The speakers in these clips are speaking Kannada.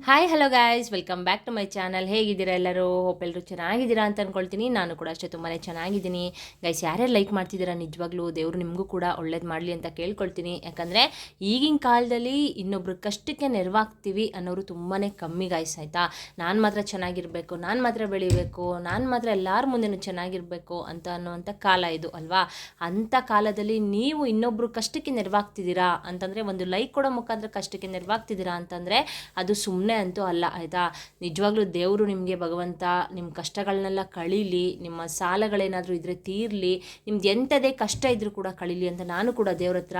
Hi hello guys, welcome back to my channel. ಹೇಗಿದ್ದೀರಾ ಎಲ್ಲರೂ? ಹೋಪ್ ಎಲ್ಲರೂ ಚೆನ್ನಾಗಿದ್ದೀರಾ ಅಂತ ಅಂದ್ಕೊಳ್ತೀನಿ. ನಾನು ಕೂಡ ಅಷ್ಟೇ ತುಂಬಾ ಚೆನ್ನಾಗಿದ್ದೀನಿ ಗೈಸ್. ಯಾರ್ಯಾರು ಲೈಕ್ ಮಾಡ್ತಿದ್ದೀರಾ, ನಿಜವಾಗ್ಲೂ ದೇವರು ನಿಮಗೂ ಕೂಡ ಒಳ್ಳೇದು ಮಾಡಲಿ ಅಂತ ಕೇಳ್ಕೊಳ್ತೀನಿ. ಯಾಕಂದರೆ ಈಗಿನ ಕಾಲದಲ್ಲಿ ಇನ್ನೊಬ್ರು ಕಷ್ಟಕ್ಕೆ ನೆರವಾಗ್ತೀವಿ ಅನ್ನೋರು ತುಂಬಾ ಕಮ್ಮಿ ಗಾಯ್ಸ್, ಆಯಿತಾ. ನಾನು ಮಾತ್ರ ಚೆನ್ನಾಗಿರಬೇಕು, ನಾನು ಮಾತ್ರ ಬೆಳಿಬೇಕು, ನಾನು ಮಾತ್ರ ಎಲ್ಲರ ಮುಂದೆನೂ ಚೆನ್ನಾಗಿರಬೇಕು ಅಂತ ಅನ್ನೋವಂಥ ಕಾಲ ಇದು ಅಲ್ವಾ. ಅಂಥ ಕಾಲದಲ್ಲಿ ನೀವು ಇನ್ನೊಬ್ರು ಕಷ್ಟಕ್ಕೆ ನೆರವಾಗ್ತಿದ್ದೀರಾ ಅಂತಂದರೆ, ಒಂದು ಲೈಕ್ ಕೊಡೋ ಮುಖಾಂತರ ಕಷ್ಟಕ್ಕೆ ನೆರವಾಗ್ತಿದ್ದೀರಾ ಅಂತಂದರೆ ಅದು ಸುಮ್ಮನೆ ಅಂತೂ ಅಲ್ಲ, ಆಯಿತಾ. ನಿಜವಾಗ್ಲೂ ದೇವರು ನಿಮಗೆ, ಭಗವಂತ ನಿಮ್ಮ ಕಷ್ಟಗಳನ್ನೆಲ್ಲ ಕಳೀಲಿ, ನಿಮ್ಮ ಸಾಲಗಳೇನಾದರೂ ಇದ್ದರೆ ತೀರಲಿ, ನಿಮ್ದು ಎಂಥದೇ ಕಷ್ಟ ಇದ್ದರೂ ಕೂಡ ಕಳೀಲಿ ಅಂತ ನಾನು ಕೂಡ ದೇವ್ರ ಹತ್ರ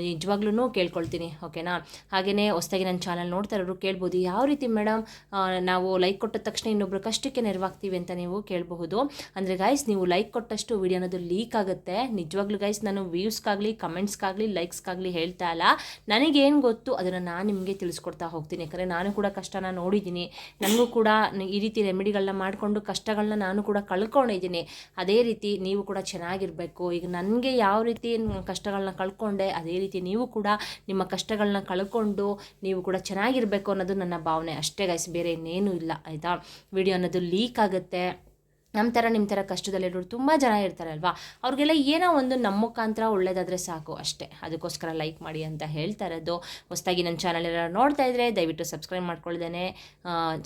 ನಿಜವಾಗ್ಲೂ ಕೇಳ್ಕೊಳ್ತೀನಿ, ಓಕೆನಾ. ಹಾಗೆಯೇ ಹೊಸದಾಗಿ ನನ್ನ ಚಾನಲ್ ನೋಡ್ತಾ ಇರೋರು ಕೇಳ್ಬೋದು, ಯಾವ ರೀತಿ ಮೇಡಮ್ ನಾವು ಲೈಕ್ ಕೊಟ್ಟ ತಕ್ಷಣ ಇನ್ನೊಬ್ರು ಕಷ್ಟಕ್ಕೆ ನೆರವಾಗ್ತೀವಿ ಅಂತ ನೀವು ಕೇಳಬಹುದು. ಅಂದರೆ ಗೈಸ್, ನೀವು ಲೈಕ್ ಕೊಟ್ಟಷ್ಟು ವಿಡಿಯೋ ಅನ್ನೋದು ಲೀಕ್ ಆಗುತ್ತೆ. ನಿಜವಾಗ್ಲೂ ಗೈಸ್, ನಾನು ವ್ಯೂಸ್ಗಾಗಲಿ ಕಮೆಂಟ್ಸ್ಗಾಗಲಿ ಲೈಕ್ಸ್ಗಾಗಲಿ ಹೇಳ್ತಾ ಇಲ್ಲ, ನನಗೇನು ಗೊತ್ತು ಅದನ್ನು ನಾನು ನಿಮಗೆ ತಿಳಿಸ್ಕೊಡ್ತಾ ಹೋಗ್ತೀನಿ. ಯಾಕಂದರೆ ನಾನು ಕೂಡ ಕಷ್ಟನ ನೋಡಿದ್ದೀನಿ, ನನಗೂ ಕೂಡ ಈ ರೀತಿ ರೆಮಿಡಿಗಳನ್ನ ಮಾಡಿಕೊಂಡು ಕಷ್ಟಗಳನ್ನ ನಾನು ಕೂಡ ಕಳ್ಕೊಂಡಿದ್ದೀನಿ. ಅದೇ ರೀತಿ ನೀವು ಕೂಡ ಚೆನ್ನಾಗಿರಬೇಕು. ಈಗ ನನಗೆ ಯಾವ ರೀತಿ ಕಷ್ಟಗಳನ್ನ ಕಳ್ಕೊಂಡೆ, ಅದೇ ರೀತಿ ನೀವು ಕೂಡ ನಿಮ್ಮ ಕಷ್ಟಗಳನ್ನ ಕಳ್ಕೊಂಡು ನೀವು ಕೂಡ ಚೆನ್ನಾಗಿರಬೇಕು ಅನ್ನೋದು ನನ್ನ ಭಾವನೆ ಅಷ್ಟೇ ಗೈಸ್, ಬೇರೆ ಇನ್ನೇನೂ ಇಲ್ಲ, ಆಯಿತಾ. ವಿಡಿಯೋ ಅನ್ನೋದು ಲೀಕ್ ಆಗುತ್ತೆ. ನಮ್ಮ ಥರ ನಿಮ್ಮ ಥರ ಕಷ್ಟದಲ್ಲಿರೋರು ತುಂಬ ಜನ ಇರ್ತಾರೆ ಅಲ್ವಾ, ಅವ್ರಿಗೆಲ್ಲ ಏನೋ ಒಂದು ನಮ್ಮ ಮುಖಾಂತರ ಒಳ್ಳೇದಾದರೆ ಸಾಕು ಅಷ್ಟೇ. ಅದಕ್ಕೋಸ್ಕರ ಲೈಕ್ ಮಾಡಿ ಅಂತ ಹೇಳ್ತಾ ಇರೋದು. ಹೊಸದಾಗಿ ನನ್ನ ಚಾನಲ್ ಎಲ್ಲ ನೋಡ್ತಾ ಇದ್ದರೆ ದಯವಿಟ್ಟು ಸಬ್ಸ್ಕ್ರೈಬ್ ಮಾಡ್ಕೊಳ್ದೇನೆ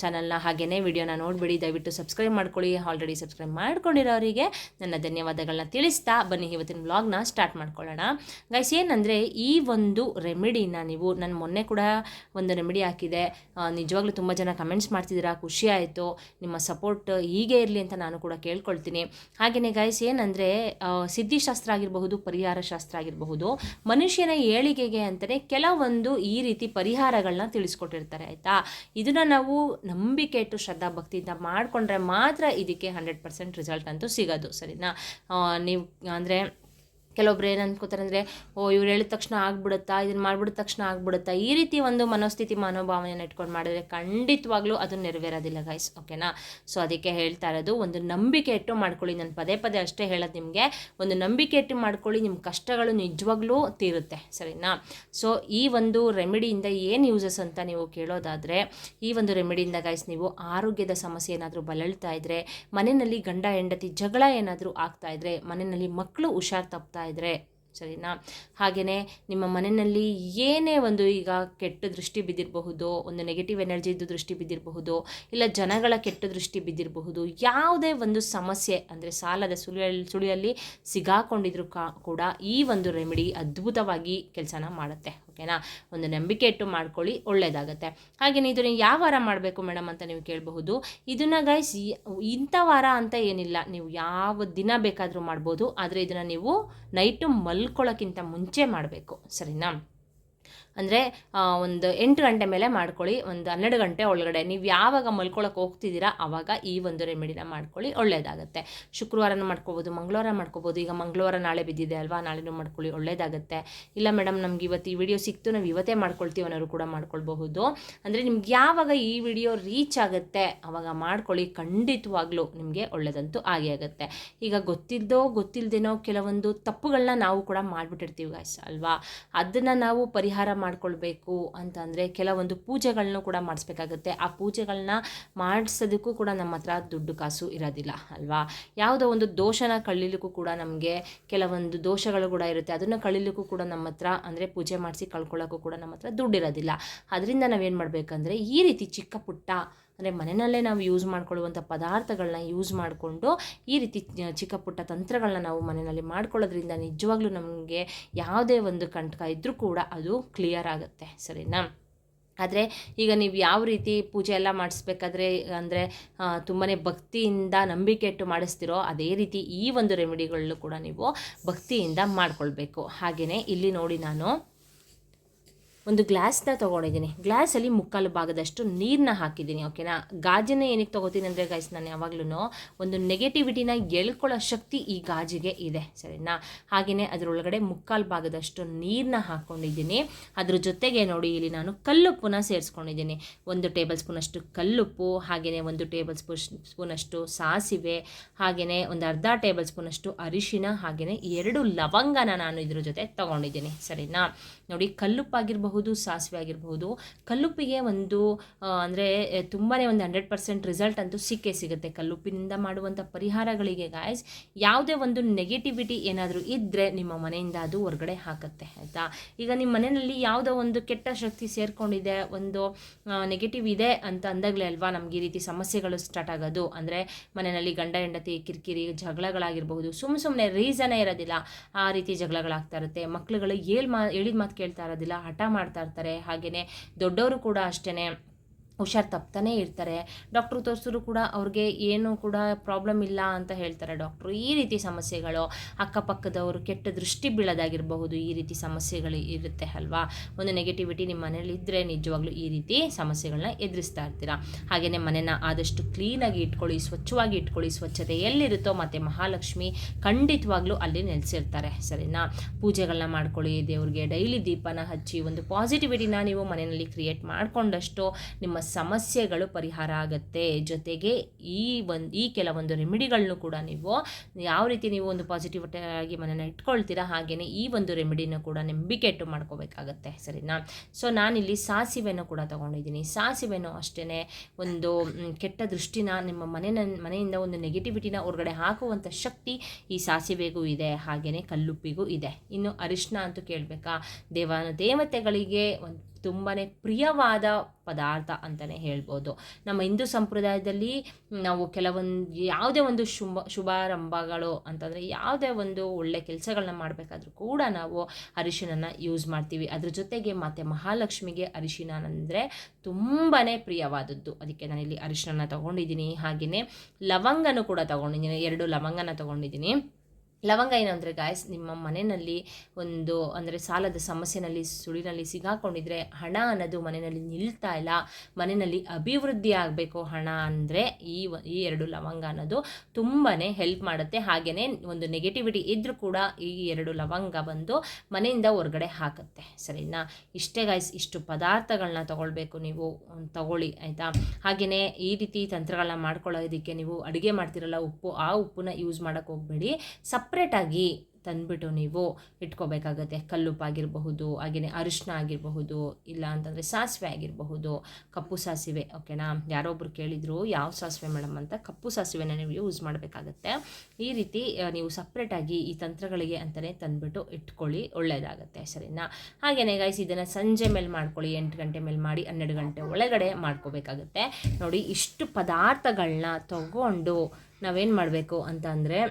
ಚಾನಲ್ನ, ಹಾಗೆಯೇ ವಿಡಿಯೋನ ನೋಡಿಬಿಡಿ, ದಯವಿಟ್ಟು ಸಬ್ಸ್ಕ್ರೈಬ್ ಮಾಡ್ಕೊಳ್ಳಿ. ಆಲ್ರೆಡಿ ಸಬ್ಸ್ಕ್ರೈಬ್ ಮಾಡ್ಕೊಂಡಿರೋರಿಗೆ ನನ್ನ ಧನ್ಯವಾದಗಳನ್ನ ತಿಳಿಸ್ತಾ ಬನ್ನಿ ಇವತ್ತಿನ ವ್ಲಾಗ್ನ ಸ್ಟಾರ್ಟ್ ಮಾಡ್ಕೊಳ್ಳೋಣ ಗೈಸ್. ಏನಂದರೆ, ಈ ಒಂದು ರೆಮಿಡಿನ ನೀವು, ನಾನು ಮೊನ್ನೆ ಕೂಡ ಒಂದು ರೆಮಿಡಿ ಹಾಕಿದೆ, ನಿಜವಾಗ್ಲೂ ತುಂಬ ಜನ ಕಮೆಂಟ್ಸ್ ಮಾಡ್ತಿದ್ದೀರಾ, ಖುಷಿ ಆಯಿತು. ನಿಮ್ಮ ಸಪೋರ್ಟ್ ಹೀಗೆ ಇರಲಿ ಅಂತ ನಾನು ಕೂಡ ಕೇಳ್ಕೊಳ್ತೀನಿ. ಹಾಗೆಯೇ ಗೈಸ್, ಏನಂದರೆ ಸಿದ್ಧಿಶಾಸ್ತ್ರ ಆಗಿರಬಹುದು, ಪರಿಹಾರ ಶಾಸ್ತ್ರ ಆಗಿರಬಹುದು, ಮನುಷ್ಯನ ಏಳಿಗೆಗೆ ಅಂತಲೇ ಕೆಲವೊಂದು ಈ ರೀತಿ ಪರಿಹಾರಗಳನ್ನ ತಿಳಿಸ್ಕೊಟ್ಟಿರ್ತಾರೆ, ಆಯಿತಾ. ಇದನ್ನು ನಾವು ನಂಬಿಕೆ ಇಟ್ಟು ಶ್ರದ್ಧಾ ಭಕ್ತಿಯಿಂದ ಮಾಡಿಕೊಂಡ್ರೆ ಮಾತ್ರ ಇದಕ್ಕೆ 100% ರಿಸಲ್ಟ್ ಅಂತೂ ಸಿಗೋದು, ಸರಿನಾ. ನೀವು ಅಂದರೆ ಕೆಲವೊಬ್ರು ಏನು ಅಂದ್ಕೋತಾರೆ ಅಂದರೆ, ಇವ್ರು ಹೇಳಿದ ತಕ್ಷಣ ಆಗ್ಬಿಡುತ್ತಾ, ಇದನ್ನು ಮಾಡಿಬಿಡಿದ ತಕ್ಷಣ ಆಗ್ಬಿಡುತ್ತಾ, ಈ ರೀತಿ ಒಂದು ಮನೋಸ್ಥಿತಿ ಮನೋಭಾವನೆಯನ್ನು ಇಟ್ಕೊಂಡು ಮಾಡಿದ್ರೆ ಖಂಡಿತವಾಗ್ಲೂ ಅದು ನೆರವೇರೋದಿಲ್ಲ ಗೈಸ್, ಓಕೆನಾ. ಸೊ ಅದಕ್ಕೆ ಹೇಳ್ತಾ ಇರೋದು, ಒಂದು ನಂಬಿಕೆ ಇಟ್ಟು ಮಾಡ್ಕೊಳ್ಳಿ. ನಾನು ಪದೇ ಪದೇ ಅಷ್ಟೇ ಹೇಳೋದು ನಿಮಗೆ, ಒಂದು ನಂಬಿಕೆ ಇಟ್ಟು ಮಾಡ್ಕೊಳ್ಳಿ, ನಿಮ್ಮ ಕಷ್ಟಗಳು ನಿಜವಾಗ್ಲೂ ತೀರುತ್ತೆ, ಸರಿನಾ. ಸೊ ಈ ಒಂದು ರೆಮಿಡಿಯಿಂದ ಏನು ಯೂಸಸ್ ಅಂತ ನೀವು ಕೇಳೋದಾದರೆ, ಈ ಒಂದು ರೆಮಿಡಿಯಿಂದ ಗೈಸ್, ನೀವು ಆರೋಗ್ಯದ ಸಮಸ್ಯೆ ಏನಾದರೂ ಬಳಲ್ತಾ ಇದ್ದರೆ, ಮನೆಯಲ್ಲಿ ಗಂಡ ಹೆಂಡತಿ ಜಗಳ ಏನಾದರೂ ಆಗ್ತಾ ಇದ್ದರೆ, ಮನೆಯಲ್ಲಿ ಮಕ್ಕಳು ಹುಷಾರು ತಪ್ತಾ ಇದ್ದರೆ, ಸರಿನಾ. ಹಾಗೆಯೇ ನಿಮ್ಮ ಮನೆಯಲ್ಲಿ ಏನೇ ಒಂದು ಈಗ ಕೆಟ್ಟ ದೃಷ್ಟಿ ಬಿದ್ದಿರಬಹುದು, ಒಂದು ನೆಗೆಟಿವ್ ಎನರ್ಜಿದು ದೃಷ್ಟಿ ಬಿದ್ದಿರಬಹುದು, ಇಲ್ಲ ಜನಗಳ ಕೆಟ್ಟ ದೃಷ್ಟಿ ಬಿದ್ದಿರಬಹುದು, ಯಾವುದೇ ಒಂದು ಸಮಸ್ಯೆ ಅಂದರೆ ಸಾಲದ ಸುಳಿಯಲ್ಲಿ ಸಿಗಾಕೊಂಡಿದ್ರು ಕೂಡ ಈ ಒಂದು ರೆಮಿಡಿ ಅದ್ಭುತವಾಗಿ ಕೆಲಸನ ಮಾಡುತ್ತೆ, ಓಕೆನಾ. ಒಂದು ನಂಬಿಕೆ ಇಟ್ಟು ಮಾಡ್ಕೊಳ್ಳಿ, ಒಳ್ಳೆಯದಾಗುತ್ತೆ. ಹಾಗೆಯೇ ಇದನ್ನು ಯಾವ ವಾರ ಮಾಡಬೇಕು ಮೇಡಮ್ ಅಂತ ನೀವು ಕೇಳಬಹುದು. ಇದನ್ನು ಗೈಸ್ ಇಂಥ ವಾರ ಅಂತ ಏನಿಲ್ಲ, ನೀವು ಯಾವ ದಿನ ಬೇಕಾದರೂ ಮಾಡ್ಬೋದು, ಆದರೆ ಇದನ್ನು ನೀವು ನೈಟು ಮಲ್ಕೊಳ್ಳೋಕ್ಕಿಂತ ಮುಂಚೆ ಮಾಡಬೇಕು, ಸರಿನಾ. ಅಂದರೆ ಒಂದು 8 ಗಂಟೆ ಮೇಲೆ ಮಾಡ್ಕೊಳ್ಳಿ, ಒಂದು 12 ಗಂಟೆ ಒಳಗಡೆ ನೀವು ಯಾವಾಗ ಮಲ್ಕೊಳ್ಳೋಕೆ ಹೋಗ್ತಿದ್ದೀರಾ ಆವಾಗ ಈ ಒಂದು ರೆಮಿಡಿನ ಮಾಡ್ಕೊಳ್ಳಿ, ಒಳ್ಳೆಯದಾಗುತ್ತೆ. ಶುಕ್ರವಾರನೂ ಮಾಡ್ಕೋಬೋದು, ಮಂಗಳವಾರ ಮಾಡ್ಕೋಬೋದು. ಈಗ ಮಂಗಳವಾರ ನಾಳೆ ಬಿದ್ದಿದೆ ಅಲ್ವಾ, ನಾಳೆನೂ ಮಾಡ್ಕೊಳ್ಳಿ, ಒಳ್ಳೆಯದಾಗುತ್ತೆ. ಇಲ್ಲ ಮೇಡಮ್ ನಮ್ಗೆ ಇವತ್ತು ಈ ವಿಡಿಯೋ ಸಿಕ್ತು, ನಾವು ಇವತ್ತೇ ಮಾಡ್ಕೊಳ್ತೀವಿ ಅನ್ನೋರು ಕೂಡ ಮಾಡ್ಕೊಳ್ಬಹುದು. ಅಂದರೆ ನಿಮ್ಗೆ ಯಾವಾಗ ಈ ವಿಡಿಯೋ ರೀಚ್ ಆಗುತ್ತೆ ಆವಾಗ ಮಾಡ್ಕೊಳ್ಳಿ, ಖಂಡಿತವಾಗ್ಲೂ ನಿಮಗೆ ಒಳ್ಳೆಯದಂತೂ ಆಗೇ ಆಗುತ್ತೆ. ಈಗ ಗೊತ್ತಿಲ್ಲದೇನೋ ಕೆಲವೊಂದು ತಪ್ಪುಗಳನ್ನ ನಾವು ಕೂಡ ಮಾಡಿಬಿಟ್ಟಿರ್ತೀವಿ ಗಾಯ್ಸ್ ಅಲ್ವಾ. ಅದನ್ನು ನಾವು ಪರಿಹಾರ ಮಾಡ್ಕೊಳ್ಬೇಕು ಅಂತಂದರೆ ಕೆಲವೊಂದು ಪೂಜೆಗಳನ್ನೂ ಕೂಡ ಮಾಡಿಸ್ಬೇಕಾಗುತ್ತೆ. ಆ ಪೂಜೆಗಳನ್ನ ಮಾಡಿಸೋದಕ್ಕೂ ಕೂಡ ನಮ್ಮ ಹತ್ರ ದುಡ್ಡು ಕಾಸು ಇರೋದಿಲ್ಲ ಅಲ್ವಾ. ಯಾವುದೋ ಒಂದು ದೋಷನ ಕಳೀಲಿಕ್ಕೂ ಕೂಡ ನಮಗೆ ಕೆಲವೊಂದು ದೋಷಗಳು ಕೂಡ ಇರುತ್ತೆ, ಅದನ್ನು ಕಳೀಲಿಕ್ಕೂ ಕೂಡ ನಮ್ಮ ಹತ್ರ ಅಂದರೆ ಪೂಜೆ ಮಾಡಿಸಿ ಕಳ್ಕೊಳ್ಳೋಕ್ಕೂ ಕೂಡ ನಮ್ಮ ಹತ್ರ ದುಡ್ಡು ಇರೋದಿಲ್ಲ. ಅದರಿಂದ ನಾವೇನು ಮಾಡಬೇಕಂದ್ರೆ, ಈ ರೀತಿ ಚಿಕ್ಕ ಪುಟ್ಟ ಅಂದರೆ ಮನೆಯಲ್ಲೇ ನಾವು ಯೂಸ್ ಮಾಡ್ಕೊಳ್ಳುವಂಥ ಪದಾರ್ಥಗಳನ್ನ ಯೂಸ್ ಮಾಡಿಕೊಂಡು ಈ ರೀತಿ ಚಿಕ್ಕ ಪುಟ್ಟ ತಂತ್ರಗಳನ್ನ ನಾವು ಮನೆಯಲ್ಲಿ ಮಾಡ್ಕೊಳ್ಳೋದ್ರಿಂದ ನಿಜವಾಗ್ಲೂ ನಮಗೆ ಯಾವುದೇ ಒಂದು ಕಂಟಕ ಇದ್ದರೂ ಕೂಡ ಅದು ಕ್ಲಿಯರ್ ಆಗುತ್ತೆ, ಸರಿನಾ. ಆದರೆ ಈಗ ನೀವು ಯಾವ ರೀತಿ ಪೂಜೆ ಎಲ್ಲ ಮಾಡಿಸ್ಬೇಕಾದ್ರೆ ಅಂದರೆ ತುಂಬಾ ಭಕ್ತಿಯಿಂದ ನಂಬಿಕೆ ಇಟ್ಟು ಮಾಡಿಸ್ತಿರೋ, ಅದೇ ರೀತಿ ಈ ಒಂದು ರೆಮಿಡಿಗಳನ್ನೂ ಕೂಡ ನೀವು ಭಕ್ತಿಯಿಂದ ಮಾಡ್ಕೊಳ್ಬೇಕು. ಹಾಗೆಯೇ ಇಲ್ಲಿ ನೋಡಿ, ನಾನು ಒಂದು ಗ್ಲಾಸ್ನ ತೊಗೊಂಡಿದ್ದೀನಿ, ಗ್ಲಾಸಲ್ಲಿ ಮುಕ್ಕಾಲು ಭಾಗದಷ್ಟು ನೀರನ್ನ ಹಾಕಿದ್ದೀನಿ, ಓಕೆನಾ. ಗಾಜನ್ನೇ ಏನಕ್ಕೆ ತೊಗೋತೀನಿ ಅಂದರೆ ಗೈಸ್, ನಾನು ಯಾವಾಗಲೂ ಒಂದು ನೆಗೆಟಿವಿಟಿನ ಎಳ್ಕೊಳ್ಳೋ ಶಕ್ತಿ ಈ ಗಾಜಿಗೆ ಇದೆ, ಸರಿನಾ. ಹಾಗೆಯೇ ಅದರೊಳಗಡೆ ಮುಕ್ಕಾಲು ಭಾಗದಷ್ಟು ನೀರನ್ನ ಹಾಕ್ಕೊಂಡಿದ್ದೀನಿ. ಅದ್ರ ಜೊತೆಗೆ ನೋಡಿ, ಇಲ್ಲಿ ನಾನು ಕಲ್ಲುಪ್ಪನ್ನ ಸೇರಿಸ್ಕೊಂಡಿದ್ದೀನಿ. 1 ಟೇಬಲ್ ಸ್ಪೂನಷ್ಟು ಕಲ್ಲುಪ್ಪು, ಹಾಗೆಯೇ 1 ಟೇಬಲ್ ಸ್ಪೂನಷ್ಟು ಸಾಸಿವೆ, ಹಾಗೆಯೇ ಒಂದು ಅರ್ಧ ಟೇಬಲ್ ಸ್ಪೂನಷ್ಟು ಅರಿಶಿನ, ಹಾಗೆಯೇ 2 ಲವಂಗನ ನಾನು ಇದ್ರ ಜೊತೆ ತೊಗೊಂಡಿದ್ದೀನಿ, ಸರಿನಾ. ನೋಡಿ, ಕಲ್ಲುಪ್ಪಾಗಿರ್ಬಹುದು, ಆಗಿರಬಹುದು, ಸಾಸಿವೆ ಆಗಿರಬಹುದು, ಕಲ್ಲುಪ್ಪಿಗೆ ಒಂದು ಅಂದರೆ ತುಂಬಾ ಒಂದು 100% ರಿಸಲ್ಟ್ ಅಂತೂ ಸಿಗುತ್ತೆ. ಕಲ್ಲುಪ್ಪಿನಿಂದ ಮಾಡುವಂಥ ಪರಿಹಾರಗಳಿಗೆ ಗಾಯ್ಸ್ ಯಾವುದೇ ಒಂದು ನೆಗೆಟಿವಿಟಿ ಏನಾದರೂ ಇದ್ದರೆ ನಿಮ್ಮ ಮನೆಯಿಂದ ಅದು ಹೊರಗಡೆ ಹಾಕುತ್ತೆ, ಆಯಿತಾ. ಈಗ ನಿಮ್ಮ ಮನೆಯಲ್ಲಿ ಯಾವುದೋ ಒಂದು ಕೆಟ್ಟ ಶಕ್ತಿ ಸೇರಿಕೊಂಡಿದೆ, ಒಂದು ನೆಗೆಟಿವ್ ಇದೆ ಅಂತ ಅಂದಾಗಲೇ ಅಲ್ವಾ ನಮಗೆ ಈ ರೀತಿ ಸಮಸ್ಯೆಗಳು ಸ್ಟಾರ್ಟ್ ಆಗೋದು. ಅಂದರೆ ಮನೆಯಲ್ಲಿ ಗಂಡ ಹೆಂಡತಿ ಕಿರಿಕಿರಿ ಜಗಳಗಳಾಗಿರಬಹುದು, ಸುಮ್ಮನೆ ರೀಸನೇ ಇರೋದಿಲ್ಲ, ಆ ರೀತಿ ಜಗಳಗಳಾಗ್ತಾ ಇರುತ್ತೆ. ಮಕ್ಳುಗಳು ಹೇಳಿದ ಮಾತು ಕೇಳ್ತಾ ಇರೋದಿಲ್ಲ, ಹಠ ಮಾಡ್ತಾ ಇರ್ತಾರೆ. ಹಾಗೆಯೇ ದೊಡ್ಡವರು ಕೂಡ ಅಷ್ಟೇ ಹುಷಾರು ತಪ್ತಾನೇ ಇರ್ತಾರೆ. ಡಾಕ್ಟ್ರು ತೋರಿಸಿದ್ರು ಕೂಡ ಅವ್ರಿಗೆ ಏನೂ ಕೂಡ ಪ್ರಾಬ್ಲಮ್ ಇಲ್ಲ ಅಂತ ಹೇಳ್ತಾರೆ ಡಾಕ್ಟ್ರು. ಈ ರೀತಿ ಸಮಸ್ಯೆಗಳು, ಅಕ್ಕಪಕ್ಕದವರು ಕೆಟ್ಟ ದೃಷ್ಟಿ ಬೀಳೋದಾಗಿರಬಹುದು, ಈ ರೀತಿ ಸಮಸ್ಯೆಗಳು ಇರುತ್ತೆ ಅಲ್ವಾ. ಒಂದು ನೆಗೆಟಿವಿಟಿ ನಿಮ್ಮ ಮನೇಲಿ ಇದ್ದರೆ ನಿಜವಾಗ್ಲೂ ಈ ರೀತಿ ಸಮಸ್ಯೆಗಳನ್ನ ಎದುರಿಸ್ತಾ ಇರ್ತೀರ. ಹಾಗೆಯೇ ಮನೆನ ಆದಷ್ಟು ಕ್ಲೀನಾಗಿ ಇಟ್ಕೊಳ್ಳಿ, ಸ್ವಚ್ಛವಾಗಿ ಇಟ್ಕೊಳ್ಳಿ. ಸ್ವಚ್ಛತೆ ಎಲ್ಲಿರುತ್ತೋ ಮತ್ತು ಮಹಾಲಕ್ಷ್ಮಿ ಖಂಡಿತವಾಗ್ಲೂ ಅಲ್ಲಿ ನೆಲೆಸಿರ್ತಾರೆ, ಸರಿನಾ. ಪೂಜೆಗಳನ್ನ ಮಾಡ್ಕೊಳ್ಳಿ, ದೇವ್ರಿಗೆ ಡೈಲಿ ದೀಪನ ಹಚ್ಚಿ ಒಂದು ಪಾಸಿಟಿವಿಟಿನ ನೀವು ಮನೆಯಲ್ಲಿ ಕ್ರಿಯೇಟ್ ಮಾಡಿಕೊಂಡಷ್ಟು ನಿಮ್ಮ ಸಮಸ್ಯೆಗಳು ಪರಿಹಾರ ಆಗುತ್ತೆ. ಜೊತೆಗೆ ಈ ಕೆಲವೊಂದು ರೆಮಿಡಿಗಳನ್ನು ಕೂಡ ನೀವು ಯಾವ ರೀತಿ ನೀವು ಒಂದು ಪಾಸಿಟಿವಿಟಿ ಆಗಿ ಮನೆಯನ್ನು ಇಟ್ಕೊಳ್ತೀರಾ, ಹಾಗೆಯೇ ಈ ಒಂದು ರೆಮಿಡಿನ ಕೂಡ ನಂಬಿಕೆ ಇಟ್ಟು ಮಾಡ್ಕೋಬೇಕಾಗತ್ತೆ, ಸರಿನಾ. ಸೊ ನಾನಿಲ್ಲಿ ಸಾಸಿವೆನೂ ಕೂಡ ತೊಗೊಂಡಿದ್ದೀನಿ. ಸಾಸಿವೆನೂ ಅಷ್ಟೇ ಒಂದು ಕೆಟ್ಟ ದೃಷ್ಟಿನ ನಿಮ್ಮ ಮನೆಯಿಂದ ಒಂದು ನೆಗೆಟಿವಿಟಿನ ಹೊರಗಡೆ ಹಾಕುವಂಥ ಶಕ್ತಿ ಈ ಸಾಸಿವೆಗೂ ಇದೆ, ಹಾಗೆಯೇ ಕಲ್ಲುಪ್ಪಿಗೂ ಇದೆ. ಇನ್ನು ಅರಿಶಿನ ಅಂತೂ ಕೇಳಬೇಕಾ, ದೇವತೆಗಳಿಗೆ ಒಂದು ತುಂಬಾ ಪ್ರಿಯವಾದ ಪದಾರ್ಥ ಅಂತಲೇ ಹೇಳ್ಬೋದು. ನಮ್ಮ ಹಿಂದೂ ಸಂಪ್ರದಾಯದಲ್ಲಿ ನಾವು ಯಾವುದೇ ಒಂದು ಶುಭಾರಂಭಗಳು ಅಂತಂದರೆ ಯಾವುದೇ ಒಂದು ಒಳ್ಳೆ ಕೆಲಸಗಳನ್ನ ಮಾಡಬೇಕಾದ್ರೂ ಕೂಡ ನಾವು ಅರಿಶಿನ ಯೂಸ್ ಮಾಡ್ತೀವಿ. ಅದ್ರ ಜೊತೆಗೆ ಮತ್ತು ಮಹಾಲಕ್ಷ್ಮಿಗೆ ಅರಿಶಿನ ಅಂದರೆ ತುಂಬಾ ಪ್ರಿಯವಾದದ್ದು. ಅದಕ್ಕೆ ನಾನಿಲ್ಲಿ ಅರಿಶಿನ ತೊಗೊಂಡಿದ್ದೀನಿ. ಹಾಗೆಯೇ ಲವಂಗನೂ ಕೂಡ ತೊಗೊಂಡಿದ್ದೀನಿ, 2 ಲವಂಗನ ತೊಗೊಂಡಿದ್ದೀನಿ. ಲವಂಗ ಏನು ಅಂದರೆ ಗಾಯ್ಸ್, ನಿಮ್ಮ ಮನೆಯಲ್ಲಿ ಒಂದು ಅಂದರೆ ಸಾಲದ ಸಮಸ್ಯೆನಲ್ಲಿ ಸುಳಿನಲ್ಲಿ ಸಿಗಾಕೊಂಡಿದ್ರೆ, ಹಣ ಅನ್ನೋದು ಮನೆಯಲ್ಲಿ ನಿಲ್ತಾ ಇಲ್ಲ, ಮನೆಯಲ್ಲಿ ಅಭಿವೃದ್ಧಿ ಆಗಬೇಕು ಹಣ ಅಂದರೆ ಈ 2 ಲವಂಗ ಅನ್ನೋದು ತುಂಬಾ ಹೆಲ್ಪ್ ಮಾಡುತ್ತೆ. ಹಾಗೆಯೇ ಒಂದು ನೆಗೆಟಿವಿಟಿ ಇದ್ದರೂ ಕೂಡ ಈ 2 ಲವಂಗ ಬಂದು ಮನೆಯಿಂದ ಹೊರಗಡೆ ಹಾಕುತ್ತೆ, ಸರಿನಾ. ಇಷ್ಟೇ ಗಾಯ್ಸ್, ಇಷ್ಟು ಪದಾರ್ಥಗಳನ್ನ ತೊಗೊಳ್ಬೇಕು, ನೀವು ತಗೊಳ್ಳಿ, ಆಯಿತಾ. ಹಾಗೆಯೇ ಈ ರೀತಿ ತಂತ್ರಗಳನ್ನ ಮಾಡ್ಕೊಳ್ಳೋದಕ್ಕೆ ನೀವು ಅಡುಗೆ ಮಾಡ್ತಿರಲ್ಲ ಉಪ್ಪು, ಆ ಉಪ್ಪನ್ನ ಯೂಸ್ ಮಾಡೋಕ್ಕೆ ಹೋಗಬೇಡಿ. ಸಪ್ರೇಟಾಗಿ ತಂದುಬಿಟ್ಟು ನೀವು ಇಟ್ಕೋಬೇಕಾಗತ್ತೆ. ಕಲ್ಲುಪ್ಪಾಗಿರಬಹುದು, ಹಾಗೆಯೇ ಅರಿಶಿನ ಆಗಿರಬಹುದು, ಇಲ್ಲ ಅಂತಂದರೆ ಸಾಸಿವೆ ಆಗಿರಬಹುದು, ಕಪ್ಪು ಸಾಸಿವೆ, ಓಕೆನಾ. ಯಾರೊಬ್ಬರು ಕೇಳಿದರು ಯಾವ ಸಾಸಿವೆ ಮೇಡಮ್ ಅಂತ, ಕಪ್ಪು ಸಾಸಿವೆನ ನೀವು ಯೂಸ್ ಮಾಡಬೇಕಾಗತ್ತೆ. ಈ ರೀತಿ ನೀವು ಸಪ್ರೇಟಾಗಿ ಈ ತಂತ್ರಗಳಿಗೆ ಅಂತಲೇ ತಂದುಬಿಟ್ಟು ಇಟ್ಕೊಳ್ಳಿ, ಒಳ್ಳೆಯದಾಗತ್ತೆ, ಸರಿನಾ. ಹಾಗೆಯೇ ಗೈಸ್ ಇದನ್ನು ಸಂಜೆ ಮೇಲೆ ಮಾಡ್ಕೊಳ್ಳಿ, 8 ಗಂಟೆ ಮೇಲೆ ಮಾಡಿ 12 ಗಂಟೆ ಒಳಗಡೆ ಮಾಡ್ಕೋಬೇಕಾಗತ್ತೆ. ನೋಡಿ, ಇಷ್ಟು ಪದಾರ್ಥಗಳನ್ನ ತಗೊಂಡು ನಾವೇನು ಮಾಡಬೇಕು ಅಂತ ಅಂದರೆ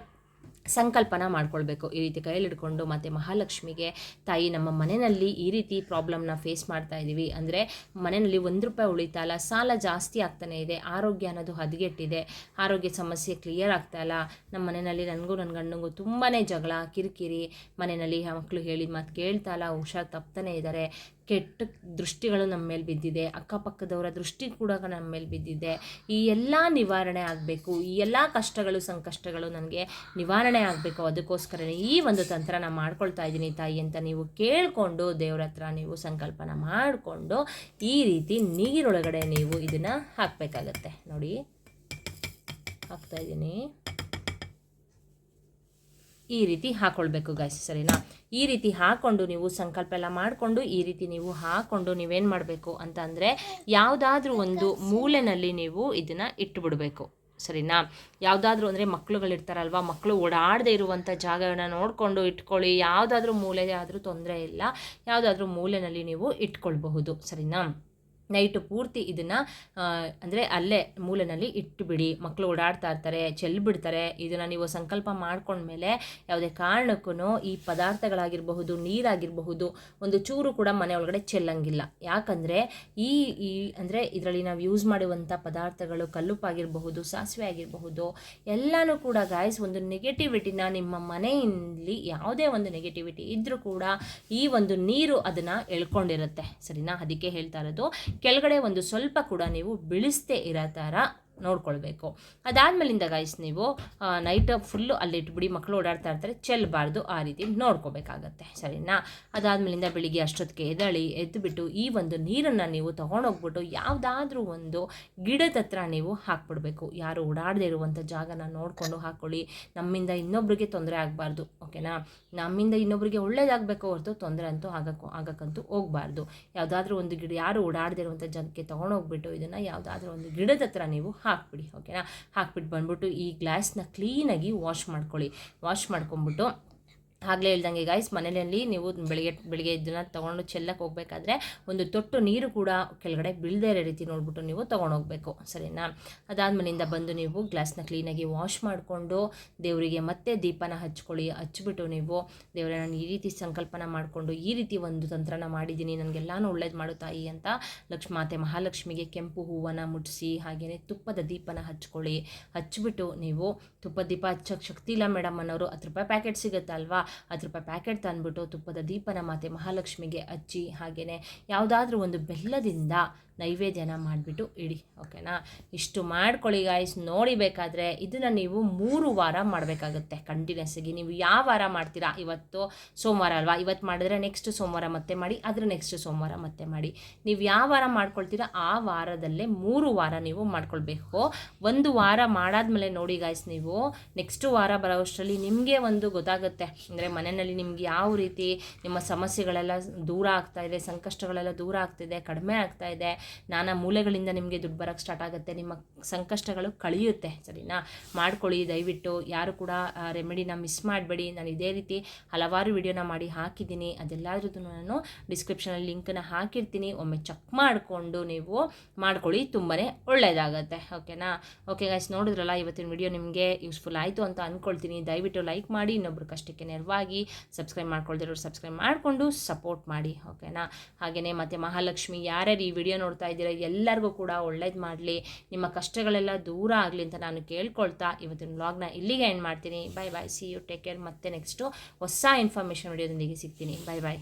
ಸಂಕಲ್ಪನ ಮಾಡ್ಕೊಳ್ಬೇಕು. ಈ ರೀತಿ ಕೈಯಲ್ಲಿ ಹಿಡ್ಕೊಂಡು ಮತ್ತು ಮಹಾಲಕ್ಷ್ಮಿಗೆ, ತಾಯಿ ನಮ್ಮ ಮನೆಯಲ್ಲಿ ಈ ರೀತಿ ಪ್ರಾಬ್ಲಮ್ನ ಫೇಸ್ ಮಾಡ್ತಾ ಇದ್ದೀವಿ ಅಂದರೆ ಮನೆಯಲ್ಲಿ ₹1 ಉಳಿತಾ ಇಲ್ಲ, ಸಾಲ ಜಾಸ್ತಿ ಆಗ್ತಾನೆ ಇದೆ, ಆರೋಗ್ಯ ಅನ್ನೋದು ಹದಗೆಟ್ಟಿದೆ, ಆರೋಗ್ಯ ಸಮಸ್ಯೆ ಕ್ಲಿಯರ್ ಆಗ್ತಾ ಇಲ್ಲ, ನಮ್ಮ ಮನೆಯಲ್ಲಿ ನನಗೂ ನನ್ನ ಗಂಡನಿಗೂ ತುಂಬಾ ಜಗಳ ಕಿರಿಕಿರಿ, ಮನೆಯಲ್ಲಿ ಮಕ್ಕಳು ಹೇಳಿದ ಮಾತು ಕೇಳ್ತಾ ಇಲ್ಲ, ಹುಷಾರು ತಪ್ತಾನೆ ಇದ್ದಾರೆ, ಕೆಟ್ಟ ದೃಷ್ಟಿಗಳು ನಮ್ಮ ಮೇಲೆ ಬಿದ್ದಿದೆ, ಅಕ್ಕಪಕ್ಕದವರ ದೃಷ್ಟಿ ಕೂಡ ನಮ್ಮ ಮೇಲೆ ಬಿದ್ದಿದೆ, ಈ ಎಲ್ಲ ನಿವಾರಣೆ ಆಗಬೇಕು, ಈ ಎಲ್ಲ ಕಷ್ಟಗಳು ಸಂಕಷ್ಟಗಳು ನನಗೆ ನಿವಾರಣೆ ಆಗಬೇಕು, ಅದಕ್ಕೋಸ್ಕರನೇ ಈ ಒಂದು ತಂತ್ರನ ಮಾಡ್ಕೊಳ್ತಾ ಇದ್ದೀನಿ ತಾಯಿ ಅಂತ ನೀವು ಕೇಳಿಕೊಂಡು ದೇವ್ರ ಹತ್ರ ನೀವು ಸಂಕಲ್ಪನ ಮಾಡಿಕೊಂಡು ಈ ರೀತಿ ನೀರೊಳಗಡೆ ನೀವು ಇದನ್ನು ಹಾಕಬೇಕಾಗತ್ತೆ. ನೋಡಿ, ಹಾಕ್ತಾಯಿದ್ದೀನಿ. ಈ ರೀತಿ ಹಾಕ್ಕೊಳ್ಬೇಕು ಗಾಯ್ಸ್, ಸರಿನಾ. ಈ ರೀತಿ ಹಾಕ್ಕೊಂಡು ನೀವು ಸಂಕಲ್ಪ ಎಲ್ಲ ಮಾಡಿಕೊಂಡು ಈ ರೀತಿ ನೀವು ಹಾಕ್ಕೊಂಡು ನೀವೇನು ಮಾಡಬೇಕು ಅಂತ ಅಂದರೆ ಯಾವುದಾದ್ರೂ ಒಂದು ಮೂಲೆಯಲ್ಲಿ ನೀವು ಇದನ್ನು ಇಟ್ಟುಬಿಡಬೇಕು, ಸರಿನಾ. ಯಾವುದಾದ್ರೂ ಅಂದರೆ ಮಕ್ಕಳುಗಳಿರ್ತಾರಲ್ವ, ಮಕ್ಕಳು ಓಡಾಡದೇ ಇರುವಂಥ ಜಾಗವನ್ನು ನೋಡಿಕೊಂಡು ಇಟ್ಕೊಳ್ಳಿ. ಯಾವುದಾದ್ರೂ ಮೂಲೆ ಆದರೂ ತೊಂದರೆ ಇಲ್ಲ, ಯಾವುದಾದ್ರೂ ಮೂಲೆಯಲ್ಲಿ ನೀವು ಇಟ್ಕೊಳ್ಬಹುದು, ಸರಿನಾ. ನೈಟು ಪೂರ್ತಿ ಇದನ್ನು ಅಂದರೆ ಅಲ್ಲೇ ಮೂಲೆಯಲ್ಲಿ ಇಟ್ಟುಬಿಡಿ. ಮಕ್ಕಳು ಓಡಾಡ್ತಾ ಇರ್ತಾರೆ, ಚೆಲ್ಬಿಡ್ತಾರೆ. ಇದನ್ನು ನೀವು ಸಂಕಲ್ಪ ಮಾಡ್ಕೊಂಡ್ಮೇಲೆ ಯಾವುದೇ ಕಾರಣಕ್ಕೂ ಈ ಪದಾರ್ಥಗಳಾಗಿರಬಹುದು, ನೀರಾಗಿರಬಹುದು, ಒಂದು ಚೂರು ಕೂಡ ಮನೆ ಒಳಗಡೆ ಚೆಲ್ಲಂಗಿಲ್ಲ. ಯಾಕಂದರೆ ಈ ಅಂದರೆ ಇದರಲ್ಲಿ ನಾವು ಯೂಸ್ ಮಾಡುವಂಥ ಪದಾರ್ಥಗಳು ಕಲ್ಲುಪ್ಪಾಗಿರಬಹುದು, ಸಾಸಿವೆ ಆಗಿರಬಹುದು, ಎಲ್ಲನೂ ಕೂಡ ಗಾಯ್ಸ್ ಒಂದು ನೆಗೆಟಿವಿಟಿನ ನಿಮ್ಮ ಮನೆಯಲ್ಲಿ ಯಾವುದೇ ಒಂದು ನೆಗೆಟಿವಿಟಿ ಇದ್ದರೂ ಕೂಡ ಈ ಒಂದು ನೀರು ಅದನ್ನು ಎಳ್ಕೊಂಡಿರುತ್ತೆ, ಸರಿನಾ. ಅದಕ್ಕೆ ಹೇಳ್ತಾ ಇರೋದು, ಕೆಳಗಡೆ ಒಂದು ಸ್ವಲ್ಪ ಕೂಡ ನೀವು ಬೀಳಿಸ್ದೇ ಇರೋ ಥರ ನೋಡ್ಕೊಳ್ಬೇಕು. ಅದಾದಮೇಲಿಂದ ಗೈಸ್ ನೀವು ನೈಟ್ ಫುಲ್ಲು ಅಲ್ಲಿ ಇಟ್ಬಿಡಿ, ಮಕ್ಕಳು ಓಡಾಡ್ತಾ ಇರ್ತಾರೆ, ಚೆಲ್ಲಬಾರ್ದು, ಆ ರೀತಿ ನೋಡ್ಕೋಬೇಕಾಗತ್ತೆ, ಸರಿನಾ. ಅದಾದಮೇಲಿಂದ ಬೆಳಿಗ್ಗೆ ಅಷ್ಟೊತ್ತಿಗೆ ಎದ್ದುಬಿಟ್ಟು ಈ ಒಂದು ನೀರನ್ನು ನೀವು ತೊಗೊಂಡೋಗ್ಬಿಟ್ಟು ಯಾವುದಾದ್ರೂ ಒಂದು ಗಿಡದ ಹತ್ರ ನೀವು ಹಾಕ್ಬಿಡ್ಬೇಕು. ಯಾರು ಓಡಾಡದೇ ಇರುವಂಥ ಜಾಗನ ನೋಡಿಕೊಂಡು ಹಾಕ್ಕೊಳ್ಳಿ. ನಮ್ಮಿಂದ ಇನ್ನೊಬ್ರಿಗೆ ತೊಂದರೆ ಆಗಬಾರ್ದು, ಓಕೆನಾ. ನಮ್ಮಿಂದ ಇನ್ನೊಬ್ರಿಗೆ ಒಳ್ಳೇದಾಗಬೇಕು ಹೊರತು ತೊಂದರೆ ಅಂತೂ ಆಗಕ್ಕಂತೂ ಹೋಗಬಾರ್ದು. ಯಾವುದಾದ್ರೂ ಒಂದು ಗಿಡ, ಯಾರು ಓಡಾಡದೇ ಇರುವಂಥ ಜಾಗಕ್ಕೆ ತೊಗೊಂಡೋಗ್ಬಿಟ್ಟು ಇದನ್ನು ಯಾವುದಾದ್ರೂ ಒಂದು ಗಿಡದ ಹತ್ರ ನೀವು ಹಾಕ್ಬಿಡಿ, ಓಕೆನಾ. ಹಾಕ್ಬಿಟ್ಟು ಬಂದ್ಬಿಟ್ಟು ಈ ಗ್ಲಾಸ್ನ ಕ್ಲೀನಾಗಿ ವಾಶ್ ಮಾಡ್ಕೊಂಬಿಟ್ಟು ಆಗಲೇ ಹೇಳ್ದಂಗೆ ಗೈಸ್, ಮನೆಯಲ್ಲಿ ನೀವು ಬೆಳಿಗ್ಗೆ ಇದನ್ನು ತೊಗೊಂಡು ಚೆಲ್ಲಕ್ಕೆ ಹೋಗಬೇಕಾದ್ರೆ ಒಂದು ತೊಟ್ಟು ನೀರು ಕೂಡ ಕೆಳಗಡೆ ಬೀಳದೇ ಇರೋ ರೀತಿ ನೋಡ್ಬಿಟ್ಟು ನೀವು ತೊಗೊಂಡೋಗ್ಬೇಕು, ಸರಿನಾ. ಅದಾದಮೇಲಿಂದ ಬಂದು ನೀವು ಗ್ಲಾಸ್ನ ಕ್ಲೀನಾಗಿ ವಾಶ್ ಮಾಡಿಕೊಂಡು ದೇವರಿಗೆ ಮತ್ತೆ ದೀಪನ ಹಚ್ಬಿಟ್ಟು ನೀವು ದೇವರ ನಾನು ಈ ರೀತಿ ಸಂಕಲ್ಪನ ಮಾಡಿಕೊಂಡು ಈ ರೀತಿ ಒಂದು ತಂತ್ರನ ಮಾಡಿದ್ದೀನಿ, ನನಗೆಲ್ಲಾನು ಒಳ್ಳೇದು ಮಾಡು ತಾಯಿ ಅಂತ ಮಾತೆ ಮಹಾಲಕ್ಷ್ಮಿಗೆ ಕೆಂಪು ಹೂವನ್ನು ಮುಟ್ಟಿಸಿ ಹಾಗೆಯೇ ತುಪ್ಪದ ದೀಪನ ಹಚ್ಬಿಟ್ಟು ನೀವು ತುಪ್ಪದ ದೀಪ ಹಚ್ಚೋಕ್ಕೆ ಶಕ್ತಿ ಇಲ್ಲ ಮೇಡಮ್ ಅನ್ನೋರು 10 ರೂಪಾಯಿ ಪ್ಯಾಕೆಟ್ ಸಿಗುತ್ತಲ್ವಾ, 10 ರೂಪಾಯಿ ಪ್ಯಾಕೆಟ್ ತಂದುಬಿಟ್ಟು ತುಪ್ಪದ ದೀಪನ ಮಾತೆ ಮಹಾಲಕ್ಷ್ಮಿಗೆ ಹಚ್ಚಿ ಹಾಗೆಯೇ ಯಾವುದಾದ್ರೂ ಒಂದು ಬೆಲ್ಲದಿಂದ ನೈವೇದ್ಯನ ಮಾಡಿಬಿಟ್ಟು ಇಡಿ, ಓಕೆನಾ. ಇಷ್ಟು ಮಾಡ್ಕೊಳ್ಳಿ ಗಾಯ್ಸ್. ನೋಡಿಬೇಕಾದ್ರೆ ಇದನ್ನು ನೀವು 3 ವಾರ ಮಾಡಬೇಕಾಗುತ್ತೆ ಕಂಟಿನ್ಯೂಸ್ಸಾಗಿ. ನೀವು ಯಾವ ವಾರ ಮಾಡ್ತೀರಾ, ಇವತ್ತು ಸೋಮವಾರ ಅಲ್ವಾ, ಇವತ್ತು ಮಾಡಿದ್ರೆ ನೆಕ್ಸ್ಟ್ ಸೋಮವಾರ ಮತ್ತೆ ಮಾಡಿ, ಅದರ ನೆಕ್ಸ್ಟ್ ಸೋಮವಾರ ಮತ್ತೆ ಮಾಡಿ. ನೀವು ಯಾವ ವಾರ ಮಾಡ್ಕೊಳ್ತೀರಾ ಆ ವಾರದಲ್ಲೇ 3 ವಾರ ನೀವು ಮಾಡ್ಕೊಳ್ಬೇಕು. 1 ವಾರ ಮಾಡಾದ್ಮೇಲೆ ನೋಡಿ ಗಾಯ್ಸ್, ನೀವು ನೆಕ್ಸ್ಟ್ ವಾರ ಬರೋಷ್ಟರಲ್ಲಿ ನಿಮಗೆ ಒಂದು ಗೊತ್ತಾಗುತ್ತೆ, ಅಂದರೆ ಮನೆಯಲ್ಲಿ ನಿಮ್ಗೆ ಯಾವ ರೀತಿ ನಿಮ್ಮ ಸಮಸ್ಯೆಗಳೆಲ್ಲ ದೂರ ಆಗ್ತಾಯಿದೆ, ಸಂಕಷ್ಟಗಳೆಲ್ಲ ದೂರ ಆಗ್ತಿದೆ, ಕಡಿಮೆ ಆಗ್ತಾಯಿದೆ, ನಾನಾ ಮೂಲೆಗಳಿಂದ ನಿಮಗೆ ದುಡ್ಡು ಬರೋಕ್ಕೆ ಸ್ಟಾರ್ಟ್ ಆಗುತ್ತೆ, ನಿಮ್ಮ ಸಂಕಷ್ಟಗಳು ಕಳೆಯುತ್ತೆ, ಸರಿನಾ. ಮಾಡ್ಕೊಳ್ಳಿ ದಯವಿಟ್ಟು. ಯಾರು ಕೂಡ ರೆಮಿಡಿನ ಮಿಸ್ ಮಾಡಬೇಡಿ. ನಾನು ಇದೇ ರೀತಿ ಹಲವಾರು ವಿಡಿಯೋನ ಮಾಡಿ ಹಾಕಿದ್ದೀನಿ, ಅದೆಲ್ಲದ್ರದ್ದು ನಾನು ಡಿಸ್ಕ್ರಿಪ್ಷನಲ್ಲಿ ಲಿಂಕನ್ನು ಹಾಕಿರ್ತೀನಿ, ಒಮ್ಮೆ ಚೆಕ್ ಮಾಡಿಕೊಂಡು ನೀವು ಮಾಡ್ಕೊಳ್ಳಿ, ತುಂಬಾ ಒಳ್ಳೆಯದಾಗತ್ತೆ, ಓಕೆನಾ. ಓಕೆ ಗೈಸ್, ನೋಡಿದ್ರಲ್ಲ, ಇವತ್ತಿನ ವಿಡಿಯೋ ನಿಮಗೆ ಯೂಸ್ಫುಲ್ ಆಯಿತು ಅಂತ ಅಂದ್ಕೊಳ್ತೀನಿ. ದಯವಿಟ್ಟು ಲೈಕ್ ಮಾಡಿ, ಇನ್ನೊಬ್ರು ಕಷ್ಟಕ್ಕೆ ನೆರವಾಗಿ, ಸಬ್ಸ್ಕ್ರೈಬ್ ಮಾಡ್ಕೊಳ್ದಿರೋರು ಸಬ್ಸ್ಕ್ರೈಬ್ ಮಾಡಿಕೊಂಡು ಸಪೋರ್ಟ್ ಮಾಡಿ, ಓಕೆನಾ. ಹಾಗೆಯೇ ಮತ್ತು ಮಹಾಲಕ್ಷ್ಮಿ ಯಾರ್ಯಾರು ಈ ವಿಡಿಯೋ ನೋಡ್ತಾ ಇದ್ದೀರಾ ಎಲ್ಲರಿಗೂ ಕೂಡ ಒಳ್ಳೇದು ಮಾಡಲಿ, ನಿಮ್ಮ ಕಷ್ಟಗಳೆಲ್ಲ ದೂರ ಆಗಲಿ ಅಂತ ನಾನು ಕೇಳ್ಕೊಳ್ತಾ ಇವತ್ತಿನ ವ್ಲಾಗ್ನ ಇಲ್ಲಿಗೆ ಎಂಡ್ ಮಾಡ್ತೀನಿ. Bye bye, see you, take care. ಮತ್ತೆ ನೆಕ್ಸ್ಟು ಹೊಸ ಇನ್ಫಾರ್ಮೇಷನ್ ವಿಡಿಯೋದೊಂದಿಗೆ ಸಿಗ್ತೀನಿ. Bye by.